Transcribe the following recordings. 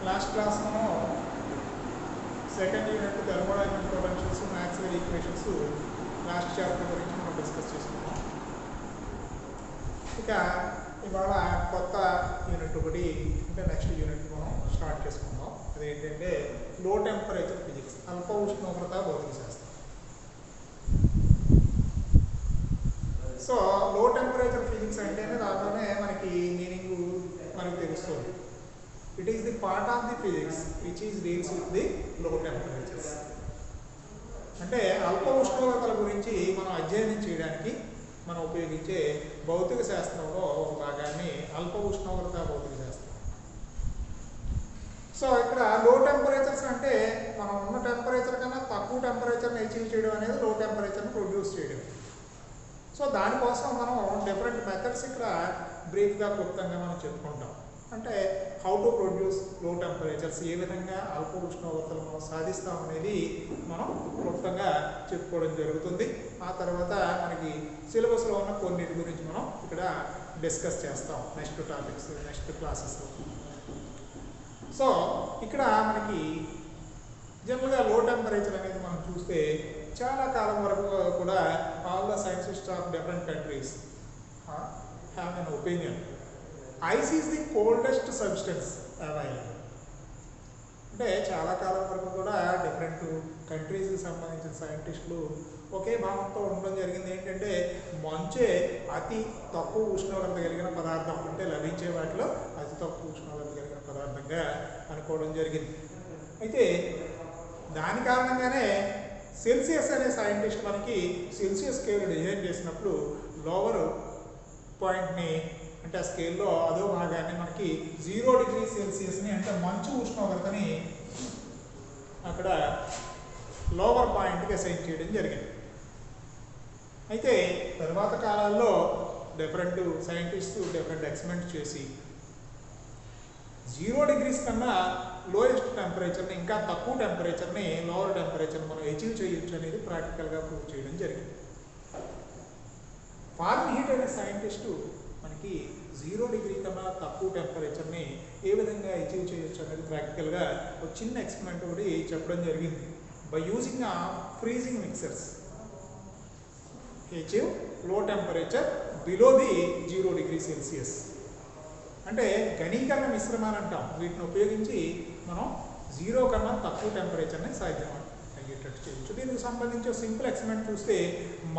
Last class మనం second unit thermodynamic potentials Maxwell equations last chapter గురించి మనం discuss చేసుకున్నాం. ఇక ఇవాళ కొత్త యూనిట్ ఒకటి అంటే నెక్స్ట్ యూనిట్ మనం స్టార్ట్ చేసుకుందాం. అదేంటంటే లో టెంపరేచర్ ఫిజిక్స్, అల్ప ఉష్ణోగ్రత భౌతిక శాస్త్రం. సో లో టెంపరేచర్ ఫిజిక్స్ అంటేనే దాంట్లోనే మనకి మీనింగ్ మనకు తెలుస్తుంది. It is the part of the physics which is deals with the low temperatures. అంటే అల్ప ఉష్ణోగ్రతల గురించి మనం అధ్యయనం చేయడానికి మనం ఉపయోగించే భౌతిక శాస్త్రంలో ఒక భాగాన్ని అల్ప ఉష్ణోగ్రత భౌతిక శాస్త్రం. సో ఇక్కడ లో టెంపరేచర్స్ అంటే మనం ఉన్న టెంపరేచర్ కన్నా తక్కువ టెంపరేచర్ని అచీవ్ చేయడం అనేది లో టెంపరేచర్ని ప్రొడ్యూస్ చేయడం. సో దానికోసం మనం డిఫరెంట్ మెథడ్స్ ఇక్కడ బ్రీఫ్గా క్లుప్తంగా మనం చెప్పుకుంటాం. అంటే హౌ టు ప్రొడ్యూస్ లో టెంపరేచర్స్, ఏ విధంగా అల్ప ఉష్ణోగ్రతలు మనం సాధిస్తాం అనేది మనం క్లుప్తంగా చెప్పుకోవడం జరుగుతుంది. ఆ తర్వాత మనకి సిలబస్లో ఉన్న కొన్నిటి గురించి మనం ఇక్కడ డిస్కస్ చేస్తాం నెక్స్ట్ టాపిక్స్ నెక్స్ట్ క్లాసెస్లో. సో ఇక్కడ మనకి జనరల్గా లో టెంపరేచర్ అనేది మనం చూస్తే చాలా కాలం వరకు కూడా all the scientists of different countries have an opinion. Ice is the coldest substance available. అంటే చాలా కాలం వరకు కూడా డిఫరెంట్ కంట్రీస్కి సంబంధించిన సైంటిస్టులు ఒకే భావంతో ఉండడం జరిగింది. ఏంటంటే మంచే అతి తక్కువ ఉష్ణోగ్రత కలిగిన పదార్థం, అంటే లభించే వాటిలో అతి తక్కువ ఉష్ణోగ్రత కలిగిన పదార్థంగా అనుకోవడం జరిగింది. అయితే దాని కారణంగానే సెల్సియస్ అనే సైంటిస్ట్ మనకి సెల్సియస్ స్కేల్ డిజైన్ చేసినప్పుడు లోవర్ పాయింట్ని అంటే ఆ స్కేల్లో అదో భాగాన్ని మనకి 0 డిగ్రీ సెల్సియస్ని అంటే మంచు ఉష్ణోగ్రతని అక్కడ లోవర్ పాయింట్కి అసైన్ చేయడం జరిగింది. అయితే తర్వాత కాలాల్లో డిఫరెంట్ సైంటిస్ట్ డిఫరెంట్ ఎక్స్పెరిమెంట్స్ చేసి 0 డిగ్రీస్ కన్నా లోయెస్ట్ టెంపరేచర్ని, ఇంకా తక్కువ టెంపరేచర్ని, లోవర్ టెంపరేచర్ని మనం అచీవ్ చేయొచ్చు అనేది ప్రాక్టికల్గా ప్రూవ్ చేయడం జరిగింది. ఫారెన్హీట్ అనే సైంటిస్టు మనకి 0 డిగ్రీ కన్నా తక్కువ టెంపరేచర్ని ఏ విధంగా అచీవ్ చేయొచ్చు అనేది ప్రాక్టికల్గా ఒక చిన్న ఎక్స్పెరిమెంట్ ఒకటి చెప్పడం జరిగింది. By using freezing mixtures achieve low temperature below the 0 degree Celsius. అంటే ఘనీకరణ మిశ్రమాన్ని అంటాం. వీటిని ఉపయోగించి మనం 0 కన్నా తక్కువ టెంపరేచర్ని సాధ్యం అయ్యేటట్టు చేయొచ్చు. దీనికి సంబంధించి సింపుల్ ఎక్స్పెరిమెంట్ చూస్తే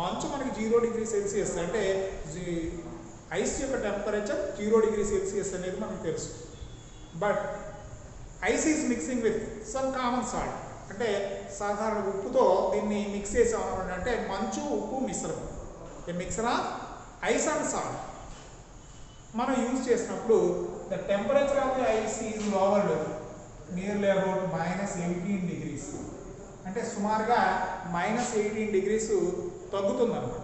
మంచు మనకి 0 డిగ్రీ సెల్సియస్ అంటే ఐస్ యొక్క టెంపరేచర్ 0 డిగ్రీ సెల్సియస్ అనేది మనకు తెలుసు. But ice is mixing with some common salt, అంటే సాధారణ ఉప్పుతో దీన్ని మిక్స్ చేసామన్నమాట. అంటే మంచు ఉప్పు మిశ్రమం, a mixture of ice and salt మనం యూజ్ చేసినప్పుడు the temperature of the ice is lowered nearly about -18 degrees. అంటే సుమారుగా -18 డిగ్రీస్ తగ్గుతుంది అన్నమాట.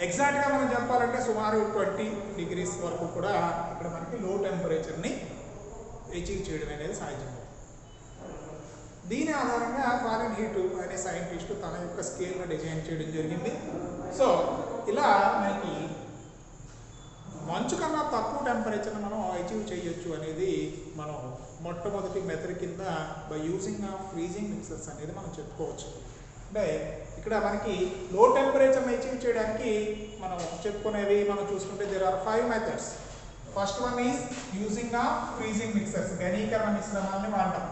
ఎగ్జాక్ట్గా మనం చెప్పాలంటే సుమారు 20 డిగ్రీస్ వరకు కూడా ఇక్కడ మనకి లో టెంపరేచర్ని అచీవ్ చేయడం అనేది సాధ్యమవుతుంది. దీని ఆధారంగా ఫారెన్హీట్ అనే సైంటిస్ట్ తన యొక్క స్కేల్ను డిజైన్ చేయడం జరిగింది. సో ఇలా మనకి మంచు కన్నా తక్కువ టెంపరేచర్ని మనం అచీవ్ చేయొచ్చు అనేది మనం మొట్టమొదటి మెథడ్ కింద బై యూజింగ్ ఫ్రీజింగ్ మిక్సర్స్ అనేది మనం చెప్పుకోవచ్చు. అంటే ఇక్కడ మనకి లో టెంపరేచర్ని అచీవ్ చేయడానికి మనం చెప్పుకునేవి మనం చూసుకుంటే there are 5 methods. First one is using freezing mixtures, ఘనీకరణ మిశ్రమాలని వాడటం.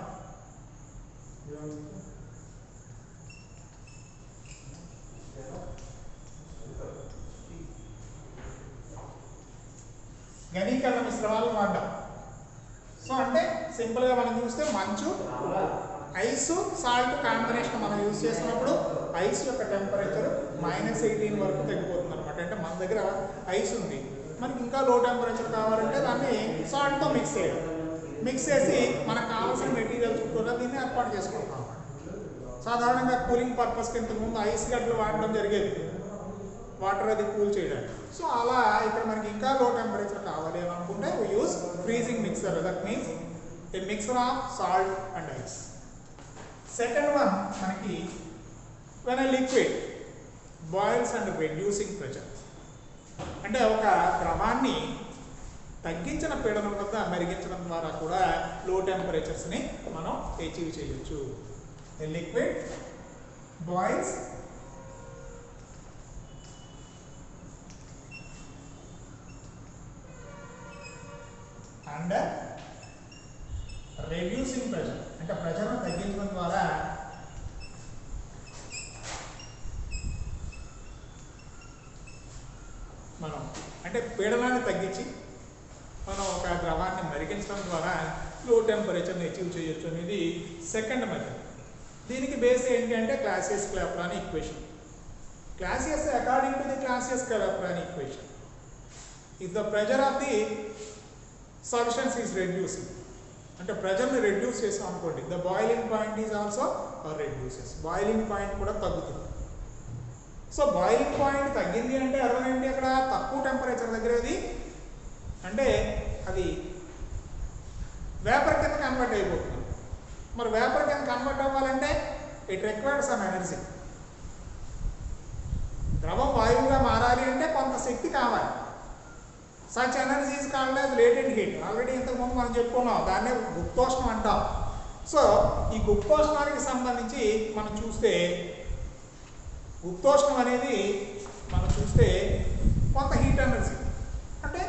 ఘనీకరణ మిశ్రమాలను వాడటం. సో అంటే సింపుల్గా మనం చూస్తే మంచు, ఐస్, సాల్ట్ కాంబినేషన్ మనం యూజ్ చేసినప్పుడు ఐస్ యొక్క టెంపరేచర్ -18 వరకు తగ్గిపోతుంది అనమాట. అంటే మన దగ్గర ఐస్ ఉంది, మనకి ఇంకా లో టెంపరేచర్ కావాలంటే దాన్ని సాల్ట్తో మిక్స్ చేయడం. మిక్స్ చేసి మనకు కావాల్సిన మెటీరియల్ చుట్టూ దీన్ని ఏర్పాటు చేసుకుంటాం. సాధారణంగా కూలింగ్ పర్పస్కి ఇంతకుముందు ఐస్ గడ్డలు వాడడం జరిగేది, వాటర్ అది కూల్ చేయడానికి. సో అలా ఇక్కడ మనకి ఇంకా లో టెంపరేచర్ కావాలి అని అనుకుంటే we use freezing mixer. That means a mixture of salt and ice. Second one మనకి when a liquid boils and reducing pressure, అంటే ఒక ద్రవాన్ని తగ్గించిన పీడనం వద్ద మరిగించడం ద్వారా కూడా లో టెంపరేచర్స్ని మనం అచీవ్ చేయొచ్చు. A liquid boils under reducing pressure, అంటే ప్రెషర్ను తగ్గించడం ద్వారా మనం అంటే పీడనాన్ని తగ్గించి మనం ఒక ద్రవాన్ని మరిగించడం ద్వారా లో టెంపరేచర్ని అచీవ్ చేయొచ్చు అనేది సెకండ్ మెథడ్. దీనికి బేస్ ఏంటి అంటే Clausius-Clapeyron equation. Clausius according to the Clausius-Clapeyron equation if the pressure of the substance is reducing, అంటే ప్రెషర్ని రెడ్యూస్ చేసాం అనుకోండి, the boiling point is also reduces, boiling point కూడా తగ్గుతుంది. సో బాయిలింగ్ పాయింట్ తగ్గింది అంటే అర్థం ఏంటి, అక్కడ తక్కువ టెంపరేచర్ దగ్గర అంటే అది వేపర్ కింద కన్వర్ట్ అయిపోతుంది. మరి వేపర్ కింద కన్వర్ట్ అవ్వాలంటే ఇట్ రిక్వైర్డ్ సమ్ ఎనర్జీ. ద్రవం వాయువుగా మారాలి అంటే కొంత శక్తి కావాలి. Such energy is called as latent heat. Already ఇంతకుముందు మనం చెప్పుకున్నాం, దాన్నే గుప్తోష్ణం అంటాం. సో ఈ గుప్తోష్ణానికి సంబంధించి మనం చూస్తే గుప్తోష్ణం అనేది మనం చూస్తే కొంత హీట్ ఎనర్జీ, అంటే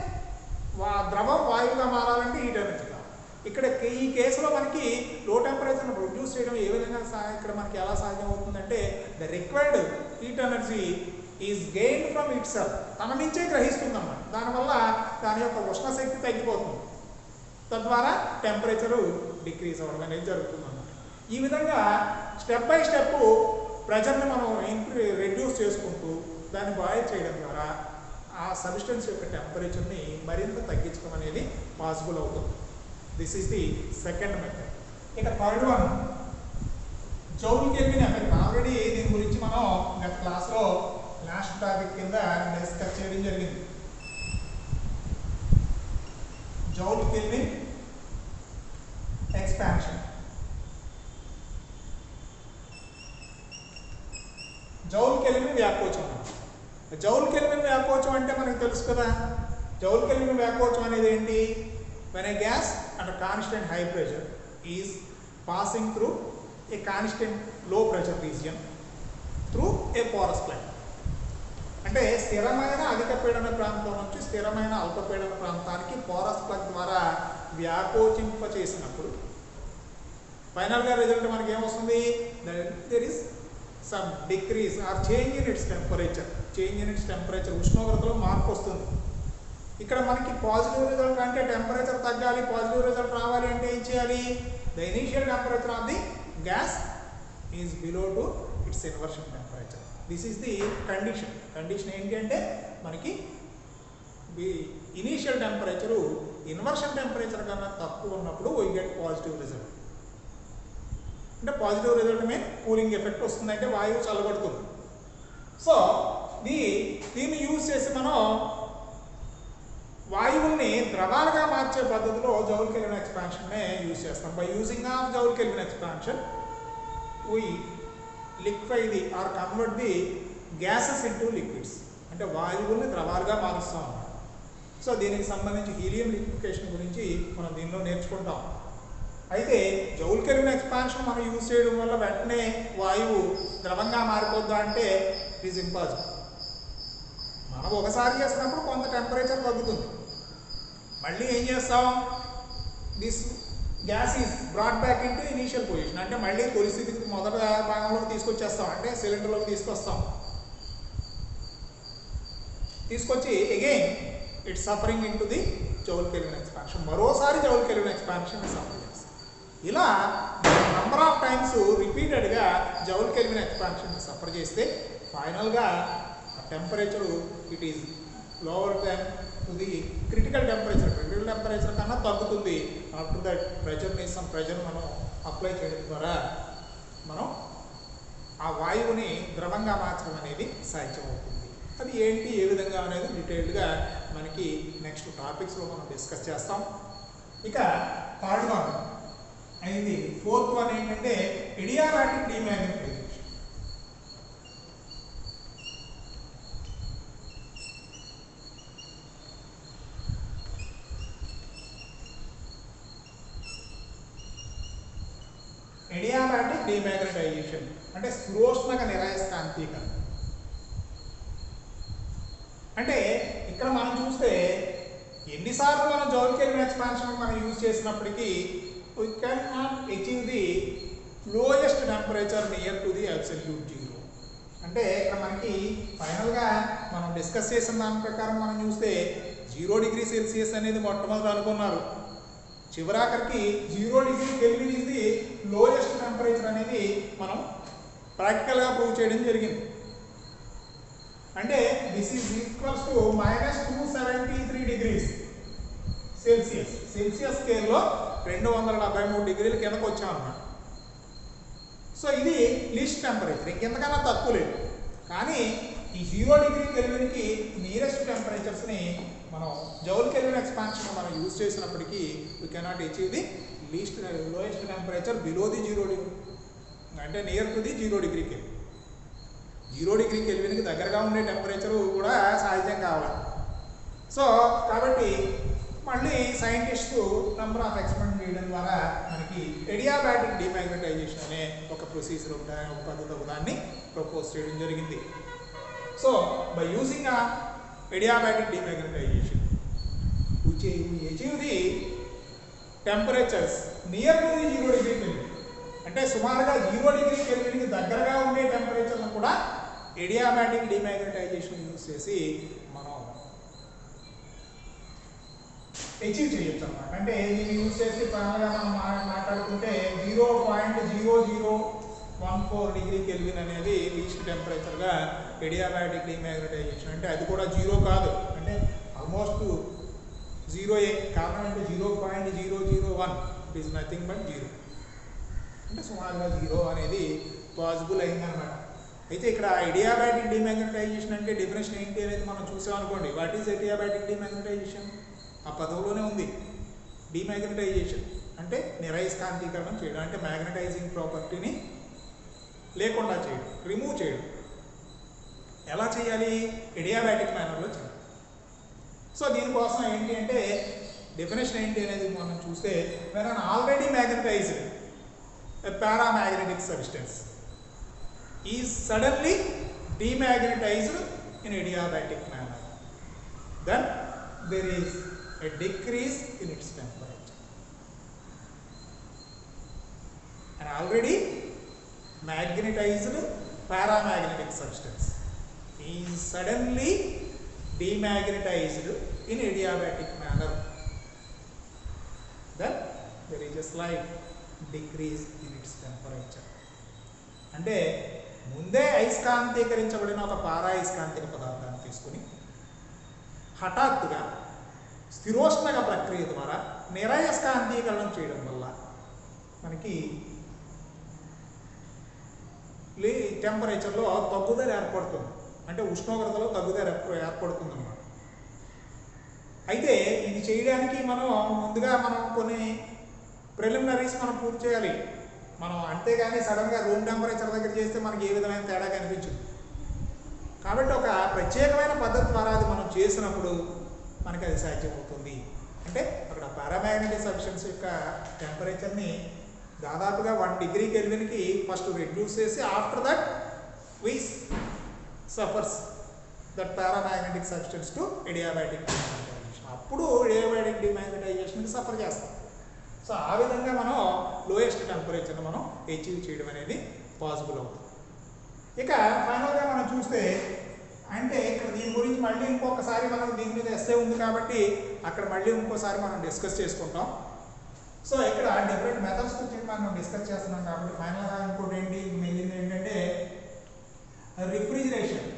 ద్రవం వాయువుగా మారాలంటే హీట్ ఎనర్జీ కావాలి. ఇక్కడ ఈ కేసులో మనకి లో టెంపరేచర్ను ప్రొడ్యూస్ చేయడం ఏ విధంగా ఇక్కడ మనకి ఎలా సాధ్యం అవుతుందంటే the required heat energy is gain from it self, తన నుంచే గ్రహిస్తుంది అన్నమాట. దానివల్ల దాని యొక్క ఉష్ణశక్తి తగ్గిపోతుంది, తద్వారా టెంపరేచరు డిక్రీజ్ అవ్వడం అనేది జరుగుతుంది అన్నమాట. ఈ విధంగా స్టెప్ బై స్టెప్ ప్రెషర్ని మనం రెడ్యూస్ చేసుకుంటూ దాన్ని బాయిల్ చేయడం ద్వారా ఆ సబ్స్టెన్స్ యొక్క టెంపరేచర్ని మరింత తగ్గించడం అనేది పాసిబుల్ అవుతుంది. This is the second method. ఇక third one Joule Kelvin effect. Already దీని గురించి మనం గత క్లాస్లో లాస్ట్ టాపిక్ కింద డిస్కస్ చేయడం జరిగింది. Joule Kelvin expansion. Joule Kelvin వ్యాకోచం. జౌల్ కెల్విన్ వ్యాకోచం అంటే మనకు తెలుసు కదా. జౌల్ కెల్విన్ వ్యాకోచం అనేది ఏంటి? when a gas under constant high pressure is passing through a constant low pressure region through a porous plug. అంటే స్థిరమైన అధిక పీడన ప్రాంతం నుంచి స్థిరమైన అల్పపీడన ప్రాంతానికి పోరస్ ప్లగ్ ద్వారా వ్యాకోచింప చేసినప్పుడు ఫైనల్గా రిజల్ట్ మనకి ఏమొస్తుంది? There is some decrease or change in its temperature. Change in its temperature, ఉష్ణోగ్రతలో మార్పు వస్తుంది. ఇక్కడ మనకి పాజిటివ్ రిజల్ట్ అంటే టెంపరేచర్ తగ్గాలి, పాజిటివ్ రిజల్ట్ రావాలి అంటే ఏం చేయాలి? The initial temperature of the gas is below to its inversion temperature. This is the condition. Condition ఏంటి అంటే మనకి ఇనీషియల్ టెంపరేచరు ఇన్వర్షన్ టెంపరేచర్ కన్నా తక్కువ ఉన్నప్పుడు వీ గెట్ పాజిటివ్ రిజల్ట్. అంటే positive result mean cooling effect వస్తుందంటే వాయువు చల్లబడుతుంది. సో దీన్ని యూజ్ చేసి మనం వాయువుల్ని ద్రవాలుగా మార్చే పద్ధతిలో జౌల్ కెల్విన్ ఎక్స్పాన్షన్నే యూజ్ చేస్తాం. By using of Joule Kelvin expansion we liquefy the or convert the gases into liquids. అంటే వాయువుల్ని ద్రవాలుగా మారుస్తాం. సో దీనికి సంబంధించి హీలియం లిక్విఫికేషన్ గురించి మనం దీనిలో నేర్చుకుంటాం. అయితే జౌల్ కెల్విన్ ఎక్స్పాన్షన్ మనం యూజ్ చేయడం వల్ల వెంటనే వాయువు ద్రవంగా మారిపోద్దా అంటే ఇట్ ఈజ్ ఇంపాసిబుల్. మనం ఒకసారి చేసినప్పుడు కొంత టెంపరేచర్ తగ్గుతుంది, మళ్ళీ ఏం చేస్తాం? This gas is brought back into initial position. అంటే మళ్ళీ పరిస్థితికి మొదటి భాగంలోకి తీసుకొచ్చేస్తాం, అంటే సిలిండర్లోకి తీసుకొస్తాం. తీసుకొచ్చి again it's suffering into the joule Kelvin expansion. మరోసారి జౌల్ కెల్విన్ ఎక్స్పాన్షన్ సఫర్ చేస్తాం. ఇలా నంబర్ ఆఫ్ టైమ్స్ రిపీటెడ్గా జౌల్ కెల్విన్ ఎక్స్పాన్షన్ సఫర్ చేస్తే ఫైనల్గా temperature it is lower than to the critical temperature. Critical temperature కన్నా తగ్గుతుంది. ఆఫ్టర్ దట్ ప్రెషర్ మనం apply చేయడం ద్వారా మనం ఆ వాయువుని ద్రవంగా మార్చడం అనేది సాధ్యమవుతుంది. అది ఏంటి, ఏ విధంగా అనేది డీటెయిల్డ్గా మనకి నెక్స్ట్ టాపిక్స్లో మనం డిస్కస్ చేస్తాం. ఇక థర్డ్ వన్ అయింది. ఫోర్త్ వన్ ఏంటంటే ఇడియాబాటిక్ డీమాగ్నెటైజేషన్. ఎడియాబాటిక్ డిమాగ్నటైజేషన్ అంటే స్థిరోష్ణక నిరయస్కాంతీకరణ. అంటే ఇక్కడ మనం చూస్తే ఎన్నిసార్లు మనం జౌల్ కెల్విన్ ఎక్స్పాన్షన్ మనం యూజ్ చేసినప్పటికీ we cannot achieve the lowest temperature near to the absolute zero. అంటే ఇక్కడ మనకి ఫైనల్గా మనం డిస్కస్ చేసిన దాని ప్రకారం మనం చూస్తే 0 డిగ్రీ సెల్సియస్ అనేది మొట్టమొదటి అనుకున్నారు. చివరాఖరికి 0 degree kelvin is the lowest temperature అనేది మనం ప్రాక్టికల్గా ప్రూవ్ చేయడం జరిగింది. అంటే this is equals to -273 degrees Celsius. Celsius స్కేల్లో 273 డిగ్రీల కిందకు వచ్చామన్నమాట. సో ఇది లీస్ట్ టెంపరేచర్, ఇంకెంతకన్నా తక్కువ లేదు. కానీ ఈ 0 డిగ్రీ కెల్విన్కి నియరెస్ట్ టెంపరేచర్స్ని మనం జౌల్ కెల్విన్ ఎక్స్పాన్షన్ మనం యూజ్ చేసినప్పటికీ we cannot achieve the least lowest temperature below the 0 degree అంటే near to the 0 degree Kelvin. 0 degree కెల్విన్కి దగ్గరగా ఉండే టెంపరేచరు కూడా సాధ్యం కావాలి. సో కాబట్టి మళ్ళీ సైంటిస్టు నంబర్ ఆఫ్ ఎక్స్పెరిమెంట్ చేయడం ద్వారా మనకి ఎడియాబాటిక్ డిమాగ్నటైజేషన్ అనే ఒక ప్రొసీజర్ ఒక పద్ధతి ఒకదాన్ని ప్రపోజ్ చేయడం జరిగింది. So by using adiabatic demagnetization we achieve the temperatures near to the 0 degree Kelvin. అంటే సుమారుగా 0 డిగ్రీ కెల్విన్కి దగ్గరగా ఉండే టెంపరేచర్ను కూడా ఎడియాబాటిక్ డిమాగ్నటైజేషన్ యూజ్ చేసి మనం అచీవ్ చేయొచ్చు అన్నమాట. అంటే దీన్ని యూజ్ చేసి ఫైనల్గా మనం మాట్లాడుకుంటే 0.0014 డిగ్రీ కెల్విన్ అనేది లీస్ట్ టెంపరేచర్గా ఎడియాబాటిక్ డిమాగ్నటైజేషన్. అంటే అది కూడా 0 కాదు, అంటే ఆల్మోస్ట్ 0 కారణం అంటే 0.001 ఇట్ ఈస్ నథింగ్ బట్ 0. అంటే సుమారుగా 0 అనేది పాసిబుల్ అయిందన్నమాట. అయితే ఇక్కడ ఎడియాబాటిక్ డిమాగ్నటైజేషన్ అంటే డెఫినేషన్ ఏంటి అనేది మనం చూసామనుకోండి. What is adiabatic demagnetization? ఆ పదవులోనే ఉంది. డిమాగ్నటైజేషన్ అంటే నిరయస్కాంతీకరణం చేయడం, అంటే మ్యాగ్నటైజింగ్ ప్రాపర్టీని లేకుండా చేయడం, రిమూవ్ చేయడం. ఎలా చేయాలి? ఎడియాబాటిక్ మేనర్లో చేయాలి. సో దీనికోసం ఏంటి అంటే డెఫినేషన్ ఏంటి అనేది మనం చూస్తే when an already magnetized a paramagnetic substance is suddenly demagnetized in adiabatic manner, then there is a decrease in its temperature. An already magnetized paramagnetic substance is suddenly demagnetized in adiabatic manner, then there is a slight decrease in its temperature. అంటే ముందే అయస్కాంతీకరించబడిన ఒక పారాయస్కాంతిక పదార్థాన్ని తీసుకుని హఠాత్తుగా స్థిరోష్ణక ప్రక్రియ ద్వారా నిరయస్కాంతీకరణం చేయడం వల్ల మనకి టెంపరేచర్లో తగ్గుదల ఏర్పడుతుంది. అంటే ఉష్ణోగ్రతలో తగ్గుదల ఏర్పడుతుంది అన్నమాట. అయితే ఇది చేయడానికి మనం ముందుగా కొన్ని ప్రిలిమినరీస్ మనం పూర్తి చేయాలి. మనం అంతేగాని సడన్గా రూమ్ టెంపరేచర్ దగ్గర చేస్తే మనకి ఏ విధమైన తేడా కనిపించదు. కాబట్టి ఒక ప్రత్యేకమైన పద్ధతి ద్వారా అది మనం చేసినప్పుడు మనకి అది సాధ్యమవుతుంది. అంటే అక్కడ పారామాగ్నెటిక్ సబ్స్టెన్స్ యొక్క టెంపరేచర్ని దాదాపుగా 1 డిగ్రీ కెల్విన్కి ఫస్ట్ రెడ్యూస్ చేసి after that we suffers that paramagnetic substance to adiabatic demagnetization. అప్పుడు ఎడియాబాటిక్ డిమాగ్నటైజేషన్కి సఫర్ చేస్తాం. సో ఆ విధంగా మనం లోయెస్ట్ టెంపరేచర్ని మనం అచీవ్ చేయడం అనేది పాసిబుల్ అవుతుంది. ఇక ఫైనల్గా మనం చూస్తే అంటే ఇక్కడ దీని గురించి మళ్ళీ ఇంకొకసారి మనం దీని మీద ఎస్సే ఉంది కాబట్టి అక్కడ మళ్ళీ ఇంకోసారి మనం డిస్కస్ చేసుకుంటాం. సో ఇక్కడ డిఫరెంట్ మెథడ్స్ గురించి మనం డిస్కస్ చేస్తున్నాం కాబట్టి ఫైనల్గా ఇంకోటి ఏంటి మిగిలింది ఏంటంటే రిఫ్రిజిరేషన్.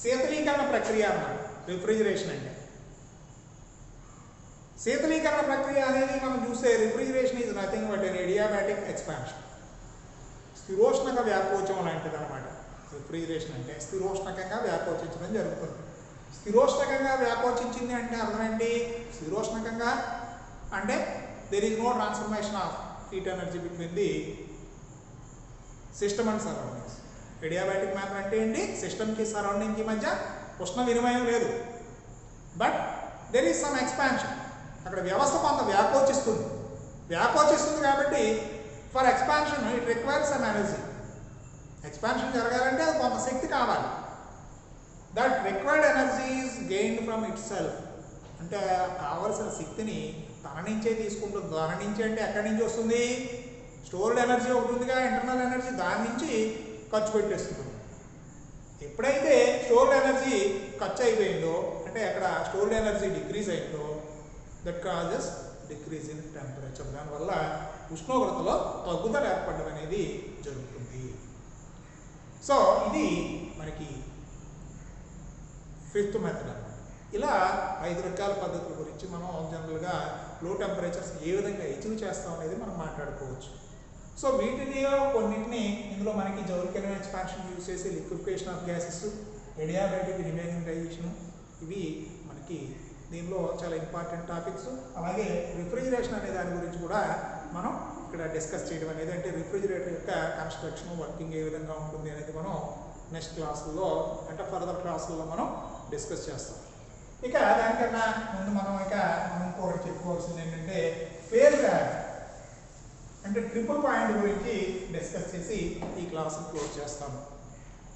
శీతలీకరణ ప్రక్రియ అన్నమాట రిఫ్రిజిరేషన్ అంటే. శీతలీకరణ ప్రక్రియ అనేది మనం చూస్తే refrigeration is nothing but an adiabatic expansion. స్థిరోష్ణక వ్యాకోచం లాంటిది అనమాట రిఫ్రిజిరేషన్ అంటే. స్థిరోష్ణకంగా వ్యాకోచించడం జరుగుతుంది. స్థిరోష్ణకంగా వ్యాకోచించింది అంటే అర్థం ఏంటి? స్థిరోష్ణకంగా అంటే there is no transformation of heat energy between the system and surroundings. Adiabatic matter అంటే ఏంటి? సిస్టమ్కి సరౌండింగ్కి మధ్య ఉష్ణ వినిమయం లేదు. But there is some expansion. అక్కడ వ్యవస్థ కొంత వ్యాకోచిస్తుంది కాబట్టి for expansion it requires some energy. Expansion జరగాలంటే అది కొంత శక్తి కావాలి. That required energy is gained from itself. అంటే కావలసిన శక్తిని తన నుంచే తీసుకుంటుంది. తన నుంచి అంటే ఎక్కడి నుంచి వస్తుంది? స్టోర్డ్ ఎనర్జీ ఒకటి ఉందిగా, ఇంటర్నల్ ఎనర్జీ, దాని నుంచి ఖర్చు పెట్టేస్తుంది. ఎప్పుడైతే స్టోర్డ్ ఎనర్జీ ఖర్చు అయిపోయిందో, అంటే అక్కడ స్టోర్డ్ ఎనర్జీ డిక్రీజ్ అయిందో, that causes decrease in temperature. దానివల్ల ఉష్ణోగ్రతలో తగ్గుదల ఏర్పడడం అనేది జరుగుతుంది. సో ఇది మనకి 5th మెథడ్ అన్నమాట. ఇలా 5 రకాల పద్ధతుల గురించి మనం జనరల్గా లో టెంపరేచర్స్ ఏ విధంగా అచీవ్ చేస్తాం అనేది మనం మాట్లాడుకోవచ్చు. సో వీటిలో కొన్నింటిని ఇందులో మనకి జౌల్కెన్ ఎక్స్పాన్షన్ యూజ్ చేసి లిక్విఫికేషన్ ఆఫ్ గ్యాసెస్, ఎడియాబెటిక్ రిమేనింటైజేషన్, ఇవి మనకి దీనిలో చాలా ఇంపార్టెంట్ టాపిక్స్. అలాగే రిఫ్రిజిరేషన్ అనే దాని గురించి కూడా మనం ఇక్కడ డిస్కస్ చేయడం అనేది, అంటే రిఫ్రిజిరేటర్ యొక్క కన్స్ట్రక్షన్, వర్కింగ్ ఏ విధంగా ఉంటుంది అనేది మనం నెక్స్ట్ క్లాసుల్లో, అంటే ఫర్దర్ క్లాసుల్లో మనం డిస్కస్ చేస్తాం. ఇక దానికన్నా ముందు మనం ఇంకొకటి చెప్పుకోవాల్సింది ఏంటంటే ఫేజ్ డయాగ్రమ్, అంటే ట్రిపుల్ పాయింట్ గురించి డిస్కస్ చేసి ఈ క్లాస్ని క్లోజ్ చేస్తాము.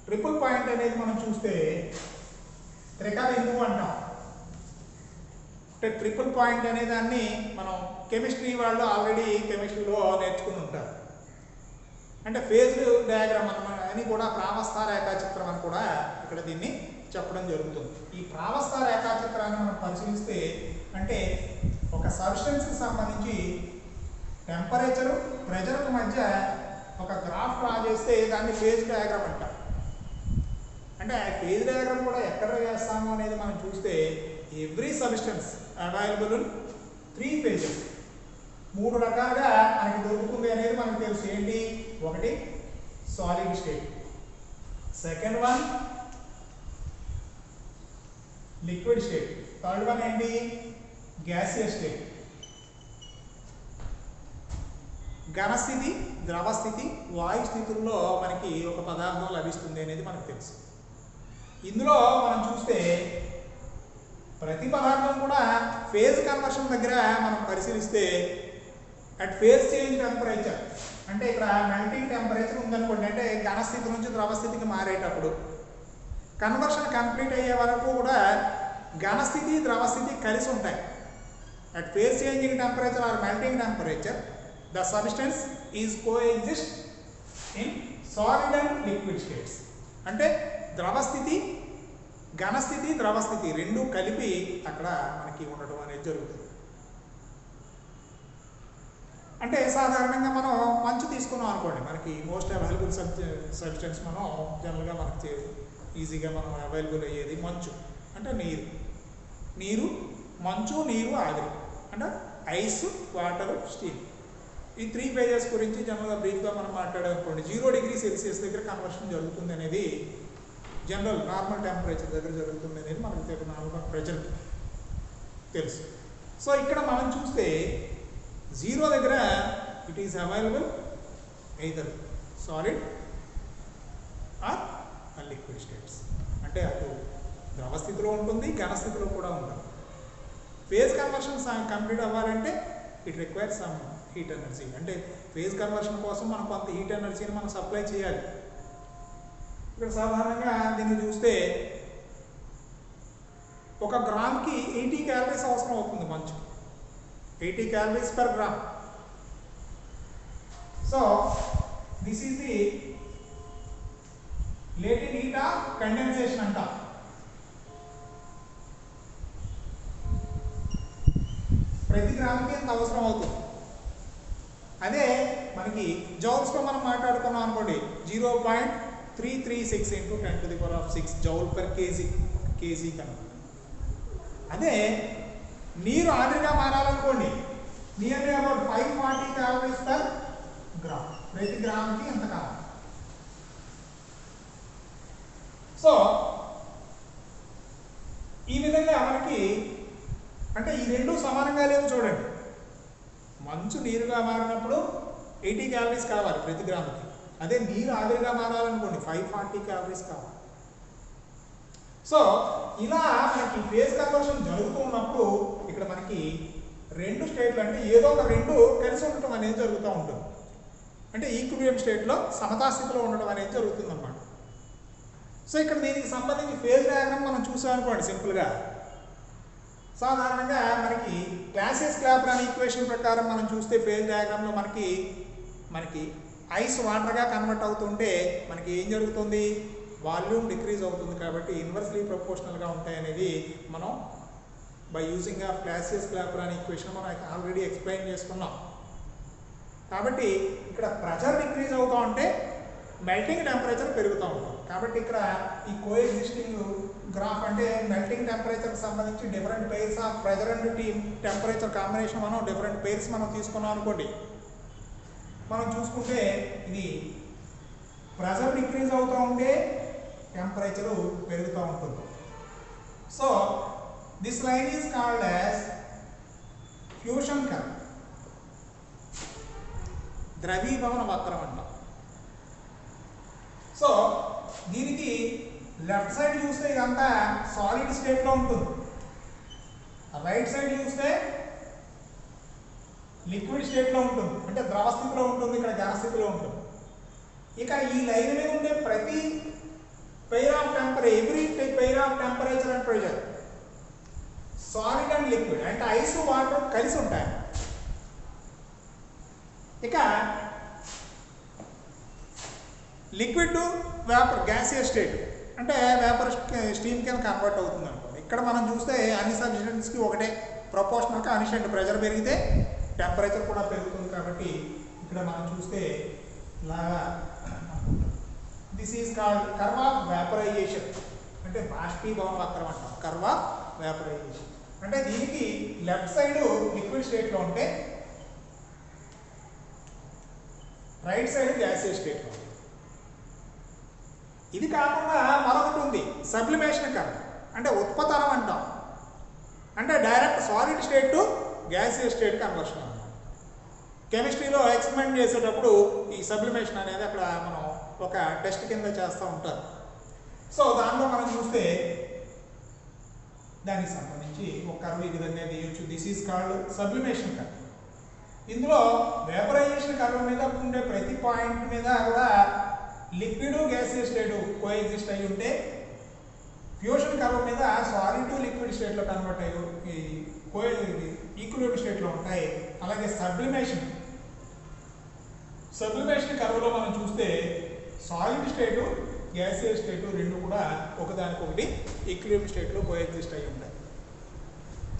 ట్రిపుల్ పాయింట్ అనేది మనం చూస్తే త్రికబిందువు అంటాం. అంటే ట్రిపుల్ పాయింట్ అనే దాన్ని మనం కెమిస్ట్రీ వాళ్ళు ఆల్రెడీ కెమిస్ట్రీలో నేర్చుకుని ఉంటారు. అంటే ఫేజ్ డయాగ్రామ్ అని కూడా ప్రావస్థ రేఖాచిత్రం అని కూడా ఇక్కడ దీన్ని చెప్పడం జరుగుతుంది. ఈ ప్రావస్థ రేఖాచిత్రాన్ని మనం పరిశీలిస్తే, అంటే ఒక సబ్స్టెన్స్కి సంబంధించి టెంపరేచరు, ప్రెజర్కు మధ్య ఒక గ్రాఫ్ డ్రా చేస్తే దాన్ని ఫేజ్ డయాగ్రామ్ అంటాం. అంటే ఆ ఫేజ్ డయాగ్రామ్ కూడా ఎక్కడ వేస్తాము అనేది మనం చూస్తే, every substance available in 3 phases, 3 రకాలుగా మనకి దొరుకుతుంది అనేది మనకు తెలుసు. ఏంటి? ఒకటి solid state, second one liquid state, third one ఏంటి? Gaseous state. ఘనస్థితి, ద్రవస్థితి, వాయు స్థితుల్లో మనకి ఒక పదార్థం లభిస్తుంది అనేది మనకు తెలుసు. ఇందులో మనం చూస్తే ప్రతి పదార్థం కూడా ఫేజ్ కన్వర్షన్ దగ్గర మనం పరిశీలిస్తే, అట్ ఫేజ్ చేంజ్ టెంపరేచర్, అంటే ఇక్కడ మెల్టింగ్ టెంపరేచర్ ఉందనుకోండి, అంటే ఘనస్థితి నుంచి ద్రవస్థితికి మారేటప్పుడు కన్వర్షన్ కంప్లీట్ అయ్యే వరకు కూడా ఘనస్థితి, ద్రవస్థితి కలిసి ఉంటాయి. At phase changing temperature or melting temperature the substance is coexist in solid and liquid states. అంటే ద్రవస్థితి, ఘనస్థితి, ద్రవస్థితి రెండు కలిపి అక్కడ మనకి ఉండటం అనేది జరుగుతుంది. అంటే సాధారణంగా మనం మంచు తీసుకున్నాం అనుకోండి, మనకి మోస్ట్ అవైలబుల్ సబ్స్టెన్స్ మనం జనరల్గా మనకి ఈజీగా మనం అవైలబుల్ అయ్యేది మంచు. అంటే నీరు, మంచు, నీరు, ఆవిరి, అంటే ఐస్, వాటర్, స్టీమ్. ఈ 3 phases గురించి జనరల్గా బ్రీఫ్గా మనం మాట్లాడాలనుకోండి. 0 degree Celsius దగ్గర కన్వర్షన్ జరుగుతుంది అనేది జనరల్ నార్మల్ టెంపరేచర్ దగ్గర జరుగుతుంది అనేది మనకు నార్మల్ ప్రెజర్ తెలుసు. సో ఇక్కడ మనం చూస్తే 0 దగ్గర it is available either solid or liquid states, అంటే అటు ద్రవస్థితిలో ఉంటుంది, ఘనస్థితిలో కూడా ఉంటుంది. ఫేజ్ కన్వర్షన్ కంప్లీట్ అవ్వాలంటే it requires some heat energy. అంటే ఫేజ్ కన్వర్షన్ కోసం మనం కొంత హీట్ ఎనర్జీని మనం సప్లై చేయాలి. ఇక్కడ సాధారణంగా దీన్ని చూస్తే 1 గ్రామ్కి 80 calories అవసరం అవుతుంది మంచుకి, 80 calories per gram. So this is the latent heat of condensation అంటాం. ప్రతి గ్రాముకి ఎంత అవసరం అవుతుంది. అదే మనకి జౌల్స్లో మనం మాట్లాడుకున్నాం అనుకోండి, 0.336 × 10⁶ జౌల్ పర్ కేజీ కన్నా. అదే నీరు ఆవిరిగా మారాలనుకోండి, nearly about 540 calories per gram, ప్రతి గ్రాముకి ఎంత కావాలి. సో ఈ విధంగా మనకి, అంటే ఈ రెండు సమానంగా లేవు చూడండి. మంచు నీరుగా మారినప్పుడు 80 calories కావాలి ప్రతి గ్రాముకి. అదే నీరు ఆవిరిగా మారాలనుకోండి 540 calories కావాలి. సో ఇలా మనకి ఫేజ్ కన్వర్షన్ జరుగుతూ ఉన్నప్పుడు ఇక్కడ మనకి రెండు స్టేట్లు అంటే ఏదో ఒక రెండు కలిసి ఉండటం అనేది జరుగుతూ ఉంటుంది. అంటే ఈక్విలిబ్రియం స్టేట్లో సమతా స్థితిలో ఉండడం అనేది జరుగుతుంది అన్నమాట. సో ఇక్కడ దీనికి సంబంధించి ఫేజ్ డయాగ్రామ్ మనం చూసామనుకోండి సింపుల్గా. సాధారణంగా మనకి క్లాసియస్ క్లాపెరాన్ ఈక్వేషన్ ప్రకారం మనం చూస్తే ఫేజ్ డయాగ్రామ్లో మనకి ఐస్ వాటర్గా కన్వర్ట్ అవుతుంటే మనకి ఏం జరుగుతుంది, వాల్యూమ్ డిక్రీజ్ అవుతుంది. కాబట్టి ఇన్వర్స్లీ ప్రపోర్షనల్గా ఉంటాయి అనేది మనం by using of Clausius Clapeyron equation మనం ఆల్రెడీ ఎక్స్ప్లెయిన్ చేసుకున్నాం. కాబట్టి ఇక్కడ ప్రెషర్ డిక్రీజ్ అవుతూ ఉంటే మెల్టింగ్ టెంపరేచర్ పెరుగుతూ ఉంటుంది. కాబట్టి ఇక్కడ ఈ కోఎగ్జిస్టింగ్ గ్రాఫ్ అంటే మెల్టింగ్ టెంపరేచర్కి సంబంధించి different pairs of pressure and temperature combination మనం డిఫరెంట్ పెయిర్స్ మనం తీసుకున్నాం అనుకోండి. మనం చూసుకుంటే ఇది ప్రెషర్ డిక్రీజ్ అవుతూ ఉంటే టెంపరేచరు పెరుగుతూ ఉంటుంది. So this line is called as fusion curve, ద్రవీభవన వక్రం అంటాం. సో దీనికి లెఫ్ట్ సైడ్ చూస్తే ఇదంతా సాలిడ్ స్టేట్లో ఉంటుంది, రైట్ సైడ్ చూస్తే లిక్విడ్ స్టేట్లో ఉంటుంది, అంటే ద్రవ స్థితిలో ఉంటుంది, ఇక్కడ ఘన స్థితిలో ఉంటుంది. ఇక ఈ లైన్ మీద ఉండే ప్రతి every pair of temperature and pressure solid and liquid అంటే ఐస్ వాటర్ కలిసి ఉంటాయి. ఇక liquid to vapour gaseous state అంటే వేపర్ స్టీమ్ కింద కన్వర్ట్ అవుతుంది అనుకోండి. ఇక్కడ మనం చూస్తే అన్ని సబ్స్టెన్స్కి ఒకటే ప్రపోర్షనల్గా అనిషియంట్ ప్రెషర్ పెరిగితే టెంపరేచర్ కూడా పెరుగుతుంది. కాబట్టి ఇక్కడ మనం చూస్తే ఇలాగా this is called curve of vaporisation అంటే బాష్పీభవన వక్రం అంటాం. కర్వ్ ఆఫ్ వేపరైజేషన్ అంటే దీనికి లెఫ్ట్ సైడ్ లిక్విడ్ స్టేట్లో ఉంటే రైట్ సైడ్ గ్యాసియస్ స్టేట్లో. ఇది కాకుండా మరొకటి ఉంది సబ్లిమేషన్ కర్వ్ అంటే ఉత్పతనం అంటాం. అంటే direct solid state to gaseous state conversion అన్నమాట. కెమిస్ట్రీలో ఎక్స్పెరిమెంట్ చేసేటప్పుడు ఈ సబ్లిమేషన్ అనేది అక్కడ మనం ఒక టెస్ట్ కింద చేస్తూ ఉంటారు. సో దాంట్లో మనం చూస్తే దానికి సంబంధించి ఒక కర్వ్ ఈ విధంగా తీయొచ్చు. This is called sublimation curve. ఇందులో వేపరైజేషన్ కర్వ్ మీద ఉండే ప్రతి పాయింట్ మీద కూడా లిక్విడ్ గ్యాసియస్ స్టేట్ కోఎగ్జిస్ట్ అయి ఉంటే, ఫ్యూషన్ కర్వ్ మీద సాలిడ్ టు లిక్విడ్ స్టేట్లో కన్వర్ట్ అయ్యి ఈక్విలిబ్రియం స్టేట్లో ఉంటాయి. అలాగే సబ్లిమేషన్ కర్వ్లో మనం చూస్తే సాలిడ్ స్టేటు గ్యాసియస్ స్టేటు రెండు కూడా ఒకదానికొకటి ఈక్విలిబ్రియం స్టేట్లో కోఎగ్జిస్ట్ అయి ఉంటాయి.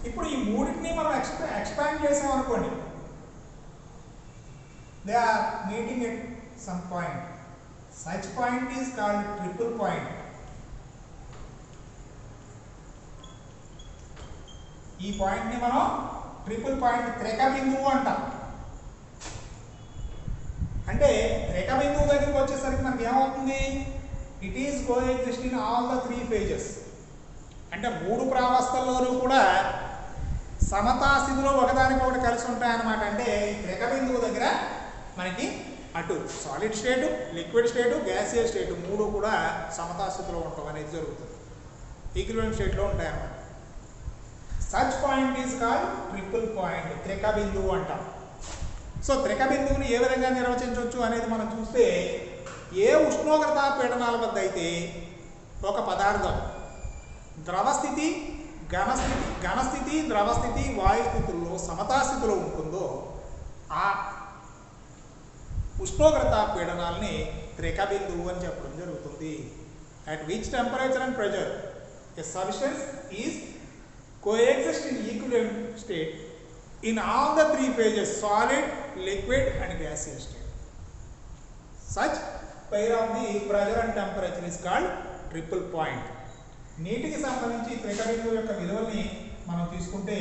ఇప్పుడు ఈ మూడింటిని మనం ఎక్స్పాండ్ చేసామనుకోండి, they are meeting at some point. Such point is called triple point. ఈ పాయింట్ని మనం ట్రిపుల్ పాయింట్ త్రిక బిందువు అంటాం. అంటే త్రిక బిందువు దగ్గరికి వచ్చేసరికి మనకి ఏమవుతుంది, it is coexist in all the three phases. అంటే మూడు ప్రావస్థల్లోనూ కూడా సమతా స్థితిలో ఒకదానికొకటి కలిసి ఉంటాయన్నమాట. అంటే ఈ త్రిక బిందువు దగ్గర మనకి అటు సాలిడ్ స్టేటు, లిక్విడ్ స్టేటు, గ్యాసియస్ స్టేటు మూడు కూడా సమతా స్థితిలో ఉండటం అనేది జరుగుతుంది, ఈక్విలిబ్రియం స్టేట్లో ఉంటాయన్నమాట. Such point is called triple point, Trika బిందువు అంటాం. సో త్రిక బిందువుని ఏ విధంగా నిర్వచించవచ్చు అనేది మనం చూస్తే, ఏ ఉష్ణోగ్రత పీడనాల వద్ద అయితే ఒక పదార్థం ద్రవస్థితి, ఘనస్థితి, ద్రవస్థితి, వాయుస్థితుల్లో సమతా స్థితిలో ఉంటుందో ఆ ఉష్ణోగ్రత పీడనాలని త్రిక బిందువు అని చెప్పడం జరుగుతుంది. At which temperature and pressure a substance is coexist in equilibrium state in all the three phases solid, liquid and gaseous state. Such pair of the pressure and temperature is called triple point. నీటికి సంబంధించి త్రిక బిందువు యొక్క విలువని మనం తీసుకుంటే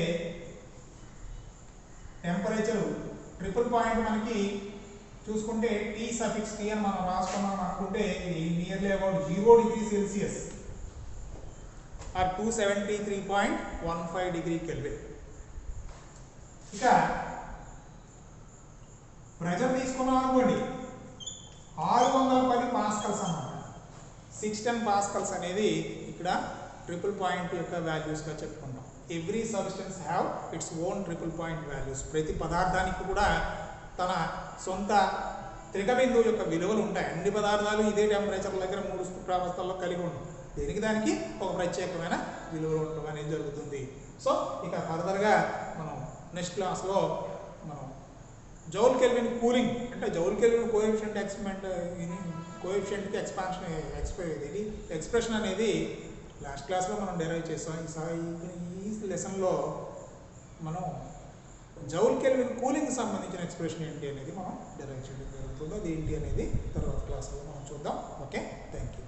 temperature triple point మనకి చూసుకుంటే T అని మనం రాసుకున్నాం అనుకుంటే ఇది nearly about 0 degree Celsius or 273.15 degree Kelvin. ఇక ప్రెషర్ తీసుకున్నాం అనుకోండి 610 పాస్కల్స్ అన్నమాట. 610 పాస్కల్స్ అనేది ఇక్కడ ట్రిపుల్ పాయింట్ యొక్క వాల్యూస్గా చెప్పుకుంటాం. Every substance have its own triple point values. ప్రతి పదార్థానికి కూడా తన సొంత త్రికబిందువు యొక్క విలువలు ఉంటాయి. అన్ని పదార్థాలు ఇదే టెంపరేచర్ దగ్గర 3 సుప్రావస్థల్లో కలిగి ఉంటాయి. దేనికి దానికి ఒక ప్రత్యేకమైన విలువలు ఉండడం అనేది జరుగుతుంది. సో ఇక ఫర్దర్గా మనం నెక్స్ట్ క్లాస్లో మనం జౌల్ కెల్విన్ కూలింగ్ అంటే జౌల్ కెల్విన్ కోఎఫిషియంట్కి ఎక్స్ప్రెషన్ అనేది లాస్ట్ క్లాస్లో మనం డెరైవ్ చేస్తాం. ఈ లెసన్లో మనం జౌల్ కెల్విన్ కూలింగ్కి సంబంధించిన ఎక్స్ప్రెషన్ ఏంటి అనేది మనం డెరైవ్ చేయడం జరుగుతుంది. అది ఏంటి అనేది తర్వాత క్లాస్లో మనం చూద్దాం. Okay, thank you.